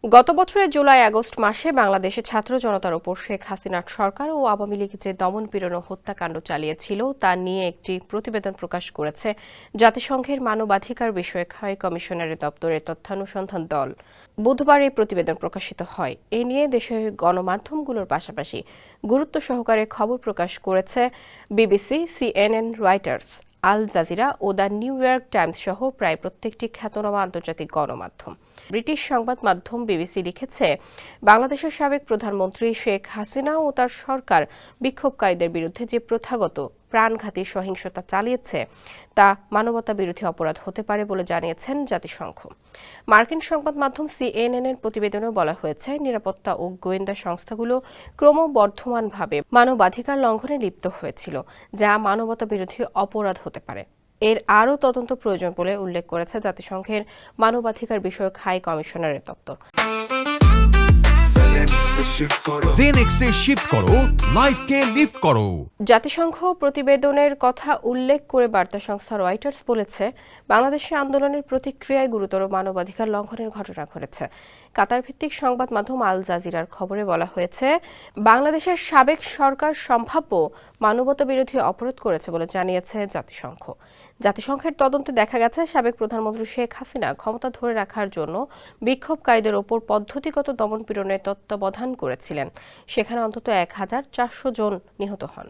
গত বছরের জুলাই-আগস্ট মাসে বাংলাদেশে ছাত্র জনতার ওপর শেখ হাসিনার সরকার ও আওয়ামী লীগ যে দমন-পীড়ন ও হত্যাকাণ্ড চালিয়েছিল তা নিয়ে একটি প্রতিবেদন প্রকাশ করেছে জাতিসংঘের মানবাধিকার বিষয়ক হাই কমিশনারের দপ্তরের তথ্যানুসন্ধান দল। বুধবার এই প্রতিবেদন প্রকাশিত হয়। এ নিয়ে দেশের গণমাধ্যমগুলোর পাশাপাশি গুরুত্ব সহকারে খবর প্রকাশ করেছে BBC, CNN, Reuters, Al Jazeera ও দ্য নিউ ইয়র্ক টাইমস সহ প্রায় প্রত্যেকটি খ্যাতনামা আন্তর্জাতিক গণমাধ্যম। ব্রিটিশ সংবাদ মাধ্যম বিবিসি লিখেছে, বাংলাদেশের সাবেক প্রধানমন্ত্রী শেখ হাসিনা ও তার সরকার বিক্ষোভকারীদের বিরুদ্ধে যে প্রথাগত প্রাণঘাতী সহিংসতা চালিয়েছে তা মানবতাবিরোধী অপরাধ হতে পারে বলে জানিয়েছেন জাতিসংঘ। মার্কিন সংবাদ মাধ্যম সিএনএন-এর প্রতিবেদনেও বলা হয়েছে, নিরাপত্তা ও গোয়েন্দা সংস্থাগুলো ক্রমবর্ধমানভাবে মানবাধিকার লঙ্ঘনে লিপ্ত হয়েছিল, যা মানবতাবিরোধী অপরাধ হতে পারে। এর আরও তদন্ত প্রয়োজন বলে উল্লেখ করেছে জাতিসংঘের মানবাধিকার বিষয়ক হাই কমিশনারের দপ্তর। জেনেক্সে শিফট করো, লাইফকে লিফট করো। জাতিসংঘ প্রতিবেদনের কথা উল্লেখ করে বার্তা সংস্থা রয়টার্স বলেছে, বাংলাদেশে আন্দোলনের প্রতিক্রিয়ায় গুরুতর মানবাধিকার লঙ্ঘনের ঘটনা ঘটেছে। কাতার ভিত্তিক সংবাদ মাধ্যম আল জাজিরার খবরে বলা হয়েছে, বাংলাদেশের সাবেক সরকার সম্ভাব্য মানবতাবিরোধী অপরাধ করেছে বলে জানিয়েছে জাতিসংঘ। জাতিসংঘের তদন্তে দেখা গেছে, সাবেক প্রধানমন্ত্রী শেখ হাসিনা ক্ষমতা ধরে রাখার জন্য বিক্ষোভকারীদের ওপর পদ্ধতিগত দমন-পীড়নের তত্ত্বাবধান করেছিলেন। সেখানে অন্তত ১,৪০০ জন নিহত হন।